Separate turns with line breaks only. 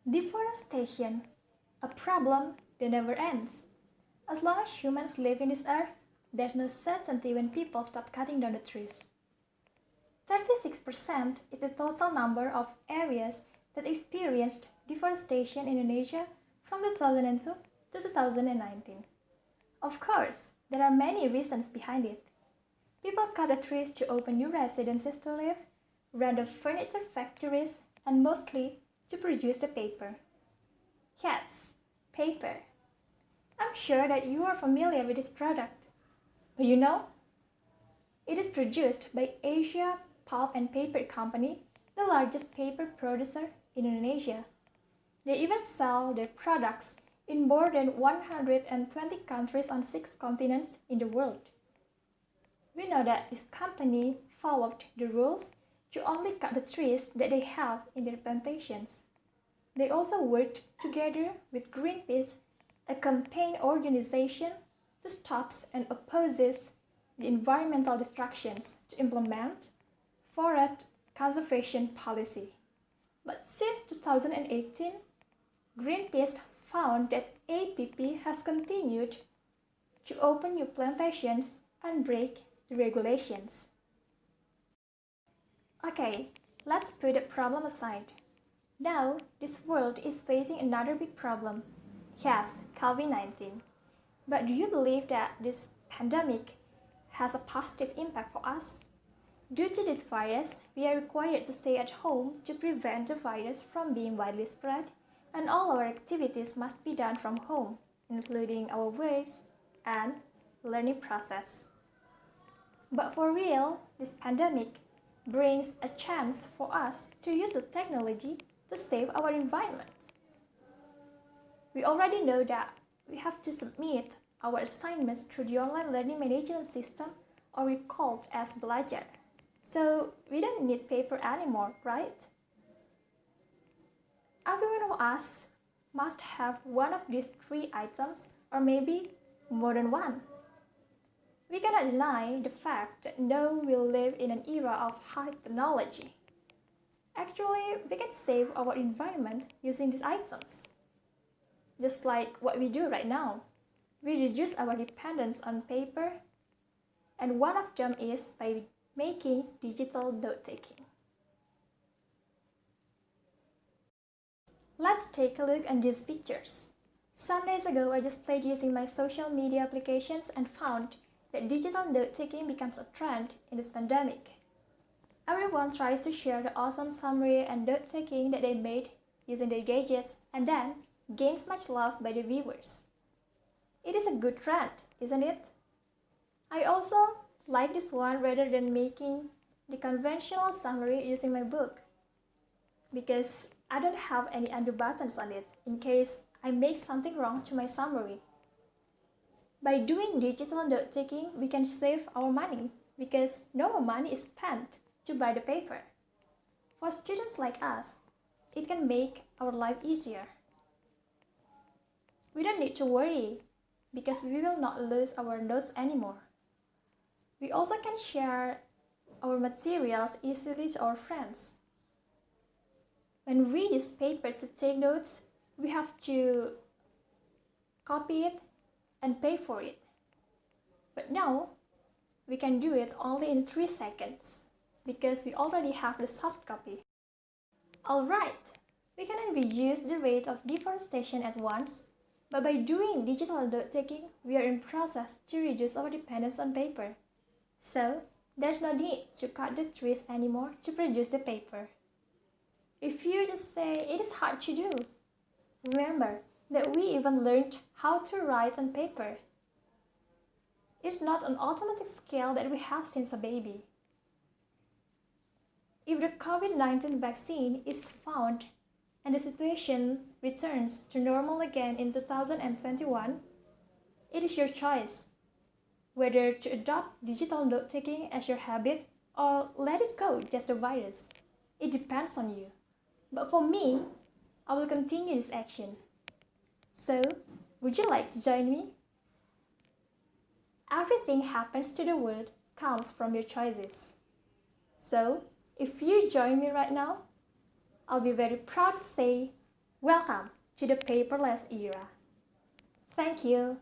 Deforestation, a problem that never ends. As long as humans live in this earth, there's no certainty when people stop cutting down the trees. 36% is the total number of areas that experienced deforestation in Indonesia from 2002 to 2019. Of course, there are many reasons behind it. People cut the trees to open new residences to live, run the furniture factories, and mostly to produce the paper. Yes, paper. I'm sure that you are familiar with this product. But you know, it is produced by Asia Pulp and Paper Company, the largest paper producer in Indonesia. They even sell their products in more than 120 countries on 6 continents in the world. We know that this company followed the rules to only cut the trees that they have in their plantations. They also worked together with Greenpeace, a campaign organization to stop and oppose the environmental destructions to implement forest conservation policy. But since 2018, Greenpeace found that APP has continued to open new plantations and break the regulations. Okay, let's put the problem aside. Now, this world is facing another big problem. Yes, COVID-19. But do you believe that this pandemic has a positive impact for us? Due to this virus, we are required to stay at home to prevent the virus from being widely spread, and all our activities must be done from home, including our works and learning process. But for real, this pandemic brings a chance for us to use the technology to save our environment. We already know that we have to submit our assignments through the online learning management system, or we called as Belajar. So we don't need paper anymore, right? Every one of us must have one of these 3 items, or maybe more than one. We cannot deny the fact that now we live in an era of high technology. Actually, we can save our environment using these items. Just like what we do right now. We reduce our dependence on paper, and one of them is by making digital note-taking. Let's take a look at these pictures. Some days ago, I just played using my social media applications and found that digital note-taking becomes a trend in this pandemic. Everyone tries to share the awesome summary and note-taking that they made using their gadgets, and then gains much love by the viewers. It is a good trend, isn't it? I also like this one rather than making the conventional summary using my book, because I don't have any undo buttons on it in case I make something wrong to my summary. By doing digital note-taking, we can save our money because no more money is spent to buy the paper. For students like us, it can make our life easier. We don't need to worry because we will not lose our notes anymore. We also can share our materials easily to our friends. When we use paper to take notes, we have to copy it and pay for it. But now, we can do it only in 3 seconds because we already have the soft copy. Alright, we cannot reduce the rate of deforestation at once, but by doing digital note-taking, we are in process to reduce our dependence on paper. So, there's no need to cut the trees anymore to produce the paper. If you just say it is hard to do, remember that we even learned how to write on paper. It's not an automatic skill that we have since a baby. If the COVID-19 vaccine is found and the situation returns to normal again in 2021, it is your choice whether to adopt digital note-taking as your habit or let it go, just the virus. It depends on you. But for me, I will continue this action. So, would you like to join me? Everything happens to the world comes from your choices. So, if you join me right now, I'll be very proud to say Welcome to the paperless era. Thank you.